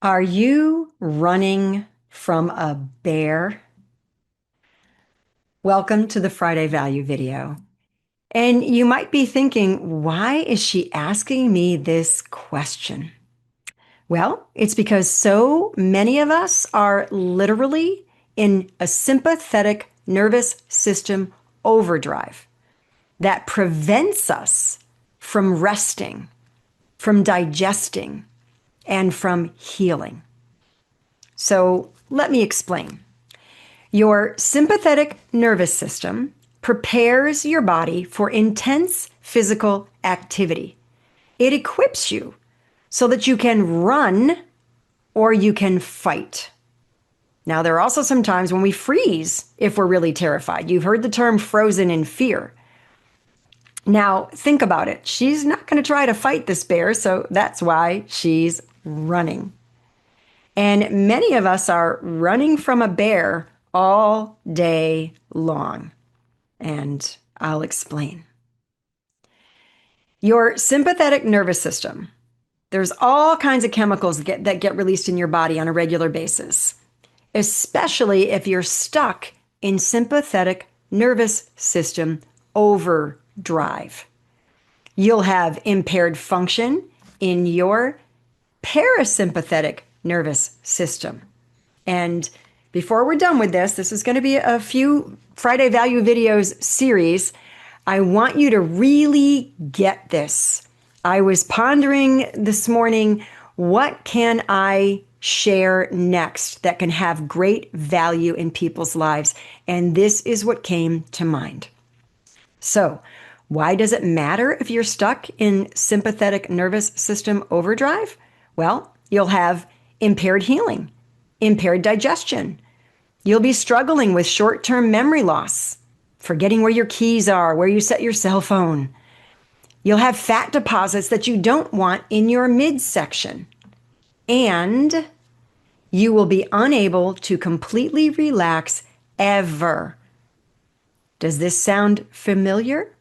Are you running from a bear? Welcome to the Friday Value video. And you might be thinking, why is she asking me this question? Well, it's because so many of us are literally in a sympathetic nervous system overdrive that prevents us from resting, from digesting, and from healing. So let me explain. Your sympathetic nervous system prepares your body for intense physical activity. It equips you so that you can run or you can fight. Now, there are also some times when we freeze if we're really terrified. You've heard the term frozen in fear. Now, think about it. She's not going to try to fight this bear, so that's why she's running. And many of us are running from a bear all day long. And I'll explain. Your sympathetic nervous system, there's all kinds of chemicals that get released in your body on a regular basis, especially if you're stuck in sympathetic nervous system overdrive. You'll have impaired function in your parasympathetic nervous system. And before we're done with this is going to be a few Friday Value videos series. I want you to really get this. I was pondering this morning, what can I share next that can have great value in people's lives? And this is what came to mind. So, why does it matter if you're stuck in sympathetic nervous system overdrive? Well, you'll have impaired healing, impaired digestion. You'll be struggling with short-term memory loss, forgetting where your keys are, where you set your cell phone. You'll have fat deposits that you don't want in your midsection. And you will be unable to completely relax ever. Does this sound familiar?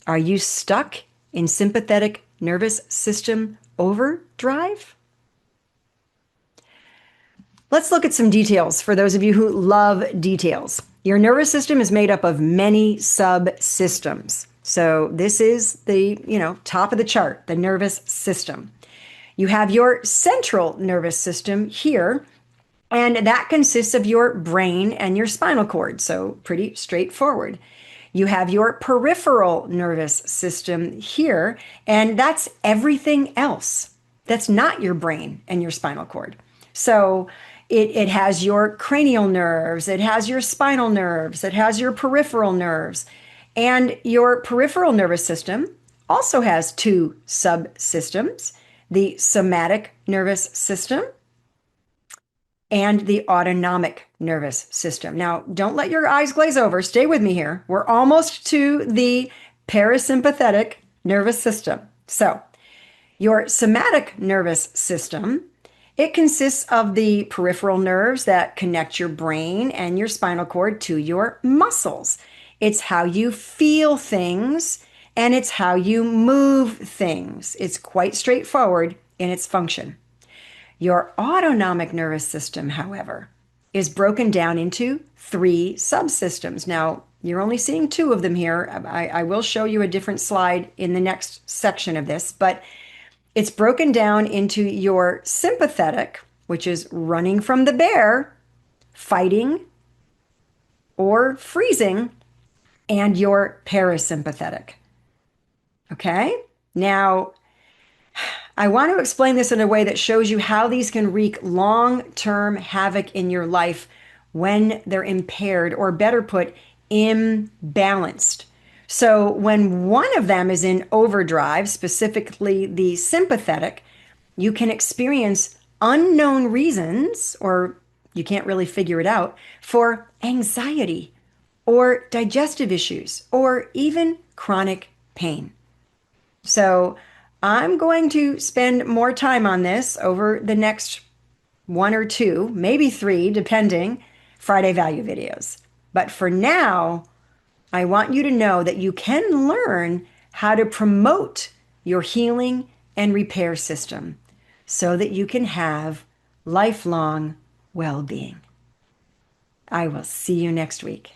Are you stuck in sympathetic nervous system overdrive? Let's look at some details for those of you who love details. Your nervous system is made up of many subsystems. So this is the, top of the chart, the nervous system. You have your central nervous system here, and that consists of your brain and your spinal cord. So pretty straightforward. You have your peripheral nervous system here, and that's everything else. That's not your brain and your spinal cord. So it has your cranial nerves, it has your spinal nerves, it has your peripheral nerves. And your peripheral nervous system also has two subsystems, the somatic nervous system and the autonomic nervous system. Now, don't let your eyes glaze over. Stay with me here. We're almost to the parasympathetic nervous system. So, your somatic nervous system, it consists of the peripheral nerves that connect your brain and your spinal cord to your muscles. It's how you feel things and it's how you move things. It's quite straightforward in its function. Your autonomic nervous system, however, is broken down into three subsystems. Now, you're only seeing two of them here. I will show you a different slide in the next section of this, but it's broken down into your sympathetic, which is running from the bear, fighting, or freezing, and your parasympathetic. Okay? Now, I want to explain this in a way that shows you how these can wreak long-term havoc in your life when they're impaired, or better put, imbalanced. So when one of them is in overdrive, specifically the sympathetic, you can experience unknown reasons, or you can't really figure it out, for anxiety or digestive issues or even chronic pain. So I'm going to spend more time on this over the next one or two, maybe three, depending, Friday Value videos. But for now, I want you to know that you can learn how to promote your healing and repair system so that you can have lifelong well being. I will see you next week.